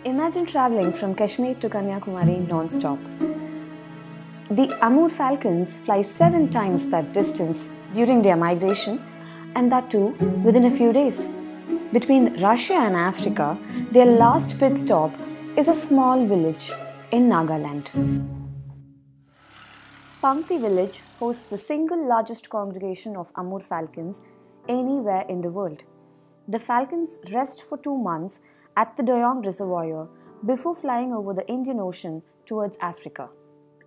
Imagine traveling from Kashmir to Kanyakumari non-stop. The Amur Falcons fly 7 times that distance during their migration, and that too within a few days. Between Russia and Africa, their last pit stop is a small village in Nagaland. Pangti village hosts the single largest congregation of Amur Falcons anywhere in the world. The falcons rest for 2 months at the Doyong Reservoir before flying over the Indian Ocean towards Africa.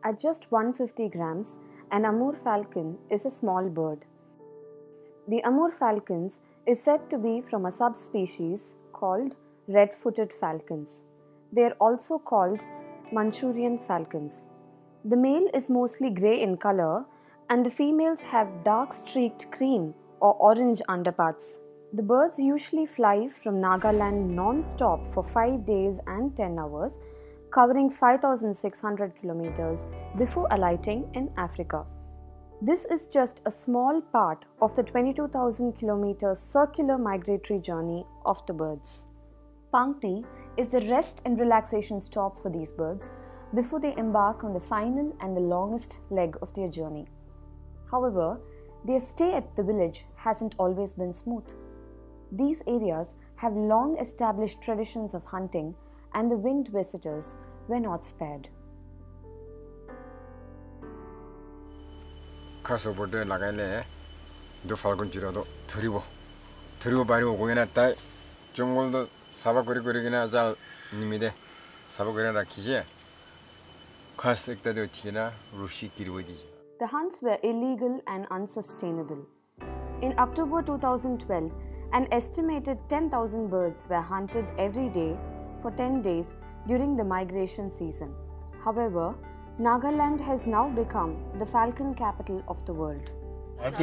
At just 150 grams, an Amur falcon is a small bird. The Amur falcons is said to be from a subspecies called red-footed falcons. They are also called Manchurian falcons. The male is mostly grey in color and the females have dark streaked cream or orange underparts. The birds usually fly from Nagaland non-stop for 5 days and 10 hours, covering 5,600 kilometers before alighting in Africa. This is just a small part of the 22,000 kilometer circular migratory journey of the birds. Pangti is the rest and relaxation stop for these birds before they embark on the final and the longest leg of their journey. However, their stay at the village hasn't always been smooth. These areas have long established traditions of hunting, and the winged visitors were not spared. 가서 볼때 나가래 도 falcon 지라도 드리고 바리고 고이나다 정골도 사바거리거리기나 잘 님이데 사바거리나 라키지 가서 때도 티나 루시 기르고지. The hunts were illegal and unsustainable. In October 2012, an estimated 10,000 birds were hunted every day for 10 days during the migration season. However, Nagaland has now become the falcon capital of the world. In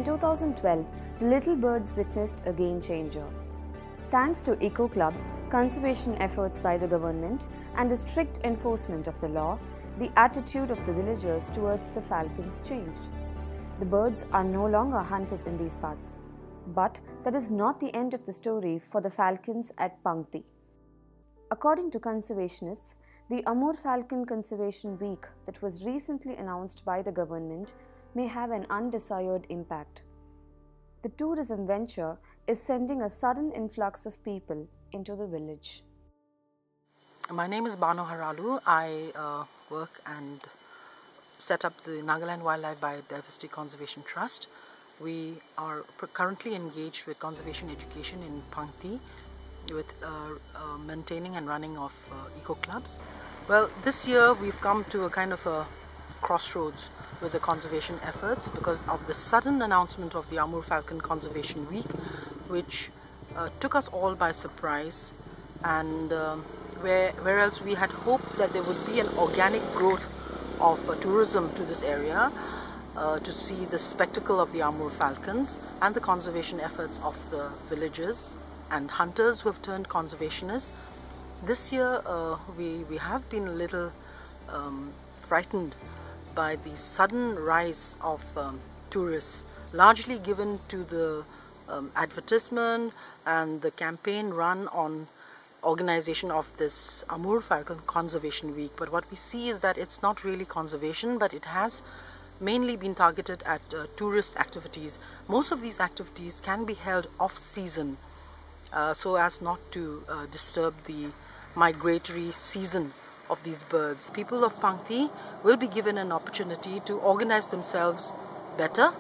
2012, the little birds witnessed a game changer. Thanks to eco clubs, conservation efforts by the government, and the strict enforcement of the law, the attitude of the villagers towards the falcons changed. The birds are no longer hunted in these parts. But that is not the end of the story for the falcons at Pangti. According to conservationists, the Amur Falcon Conservation Week that was recently announced by the government may have an undesired impact. The tourism venture is sending a sudden influx of people into the village. My name is Bano Haralu. I work and set up the Nagaland Wildlife Biodiversity Conservation Trust. We are currently engaged with conservation education in Pangti with maintaining and running of eco clubs. Well, this year we've come to a kind of a crossroads with the conservation efforts because of the sudden announcement of the Amur Falcon Conservation Week, which took us all by surprise, and whereas we had hoped that there would be an organic growth of tourism to this area to see the spectacle of the Amur Falcons and the conservation efforts of the villagers and hunters who have turned conservationists. This year we have been a little frightened by the sudden rise of tourists, largely given to the advertisement and the campaign run on organization of this Amur Falcon Conservation Week. But what we see is that it's not really conservation, but it has mainly been targeted at tourist activities. Most of these activities can be held off-season so as not to disturb the migratory season of these birds. People of Pangti will be given an opportunity to organize themselves better,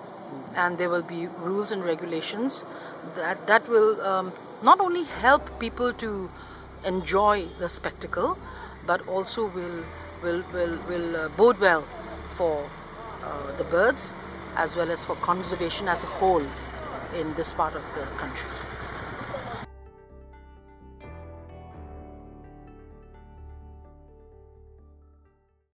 and there will be rules and regulations that will not only help people to enjoy the spectacle, but also will bode well for the birds as well as for conservation as a whole in this part of the country.